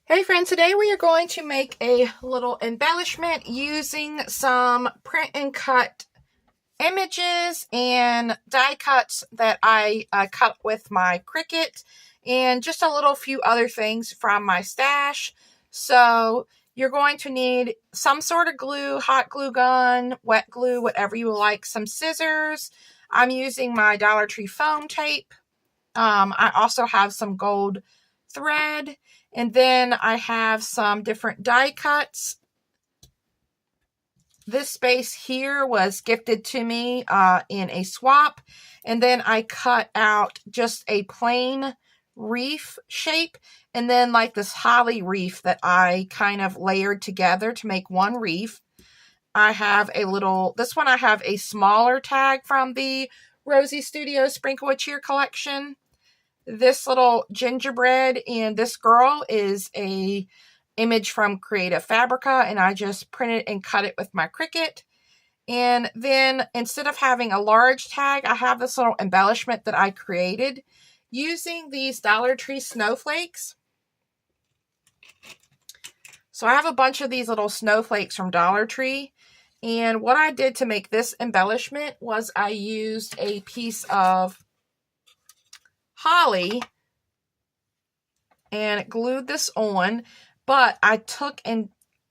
Hey friends, today we are going to make a little embellishment using some print and cut images and die cuts that I cut with my Cricut and just a little few other things from my stash. So you're going to need some sort of glue, hot glue gun, wet glue, whatever you like, some scissors. I'm using my Dollar Tree foam tape. I also have some gold thread, and then I have some different die cuts. This space here was gifted to me in a swap, and then I cut out just a plain wreath shape, and then like this holly wreath that I kind of layered together to make one wreath. I have this one I have a smaller tag from the Rosie Studio Sprinkle with Cheer collection. This little gingerbread and this girl is a image from Creative Fabrica, and I just printed and cut it with my Cricut. And then instead of having a large tag, I have this little embellishment that I created using these Dollar Tree snowflakes. So I have a bunch of these little snowflakes from Dollar Tree. And what I did to make this embellishment was I used a piece of holly and glued this on, but I took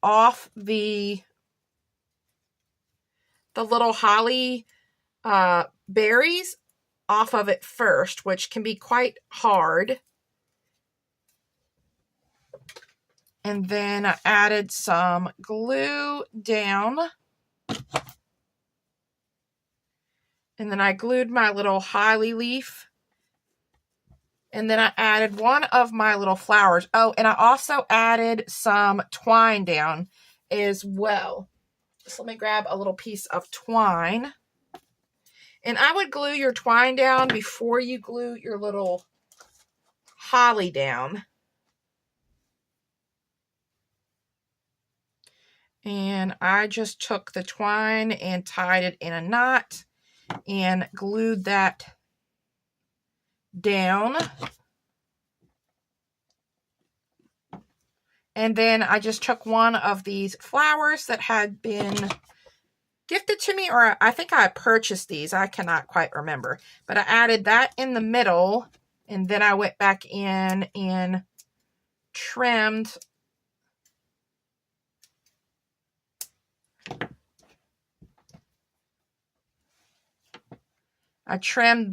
off the little holly berries off of it first, which can be quite hard. And then I added some glue down. And then I glued my little holly leaf. And then I added one of my little flowers. Oh, and I also added some twine down as well. So let me grab a little piece of twine. And I would glue your twine down before you glue your little holly down. And I just took the twine and tied it in a knot and glued that down. And then I just took one of these flowers that had been gifted to me, or I think I purchased these. I cannot quite remember. But I added that in the middle, and then I went back in and trimmed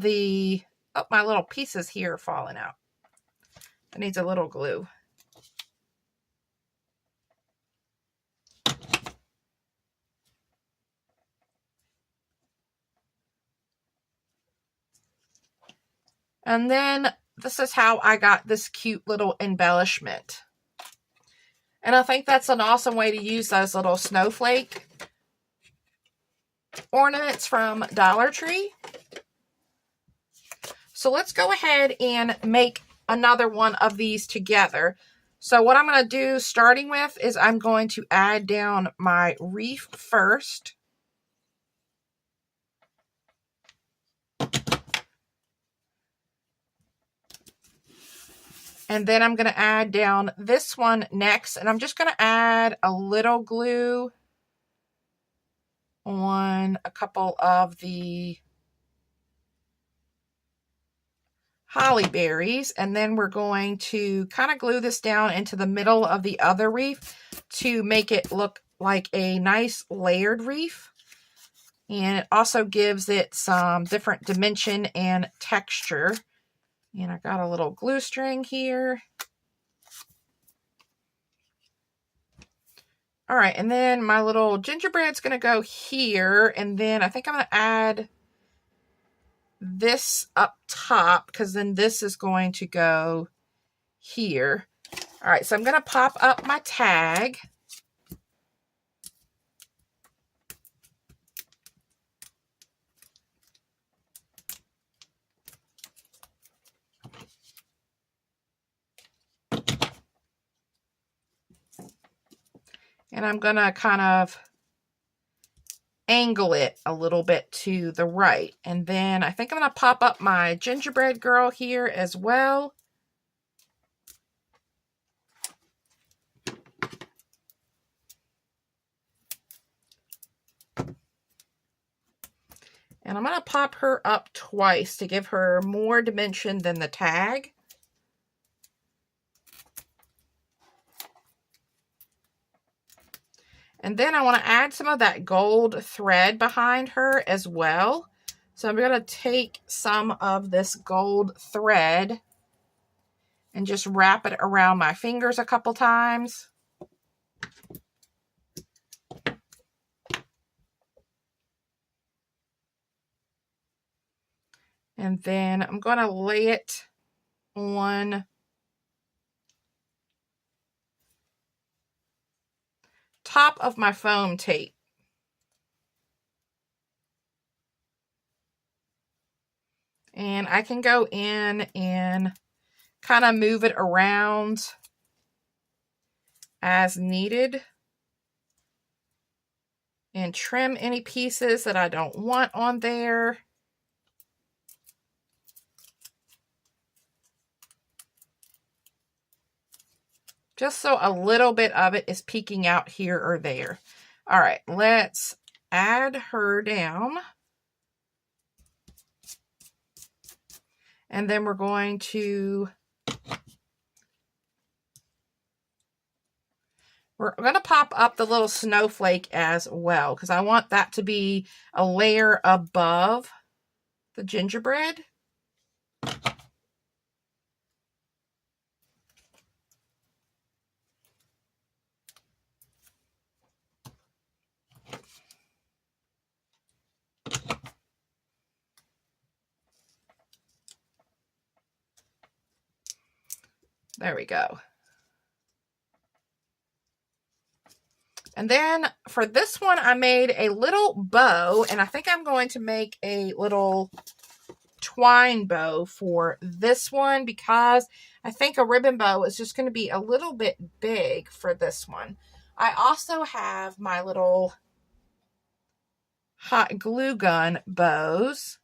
the, oh, my little pieces here are falling out. It needs a little glue. And then this is how I got this cute little embellishment. And I think that's an awesome way to use those little snowflake ornaments from Dollar Tree. So let's go ahead and make another one of these together. So what I'm going to do starting with is I'm going to add down my wreath first. And then I'm going to add down this one next. And I'm just going to add a little glue on a couple of the holly berries, and then we're going to kind of glue this down into the middle of the other wreath to make it look like a nice layered wreath. And it also gives it some different dimension and texture. And I got a little glue string here. All right, and then my little gingerbread's going to go here, and then I think I'm going to add this up top, because then this is going to go here. All right, so I'm going to pop up my tag. And I'm going to kind of angle it a little bit to the right. And then I think I'm going to pop up my gingerbread girl here as well. And I'm going to pop her up twice to give her more dimension than the tag. And then I want to add some of that gold thread behind her as well. So I'm going to take some of this gold thread and just wrap it around my fingers a couple times. And then I'm going to lay it on top of my foam tape. And I can go in and kind of move it around as needed and trim any pieces that I don't want on there. Just so a little bit of it is peeking out here or there. All right, let's add her down. And then we're going to pop up the little snowflake as well, because I want that to be a layer above the gingerbread. There we go. And then for this one, I made a little bow, and I think I'm going to make a little twine bow for this one because I think a ribbon bow is just going to be a little bit big for this one. I also have my little hot glue gun bows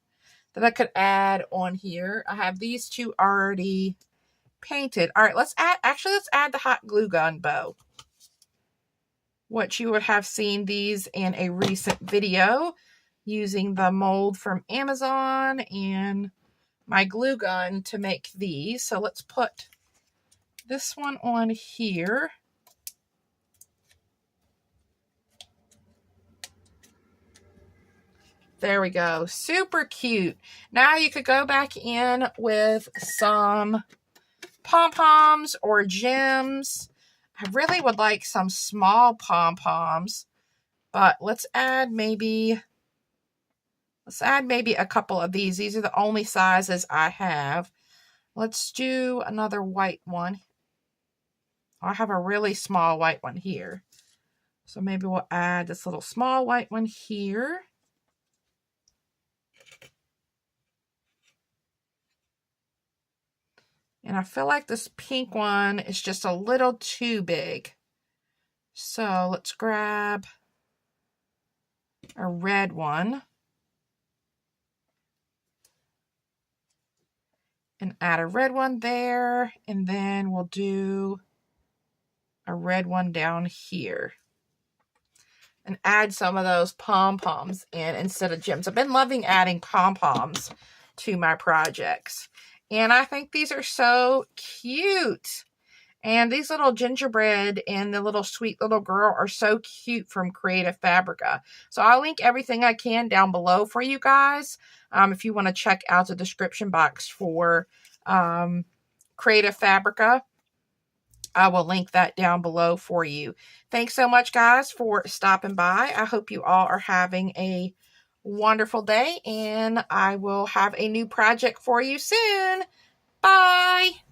that I could add on here. I have these two already painted. All right, let's add the hot glue gun bow, which you would have seen these in a recent video using the mold from Amazon and my glue gun to make these. So let's put this one on here. There we go. Super cute. Now you could go back in with some pom-poms or gems. I really would like some small pom-poms, but let's add maybe a couple of these. These are the only sizes I have. Let's do another white one. I have a really small white one here. So maybe we'll add this little small white one here. And I feel like this pink one is just a little too big. So let's grab a red one and add a red one there. And then we'll do a red one down here. And add some of those pom-poms in instead of gems. I've been loving adding pom-poms to my projects. And I think these are so cute. And these little gingerbread and the little sweet little girl are so cute from Creative Fabrica. So I'll link everything I can down below for you guys. If you want to check out the description box for Creative Fabrica, I will link that down below for you. Thanks so much, guys, for stopping by. I hope you all are having a wonderful day, and I will have a new project for you soon. Bye!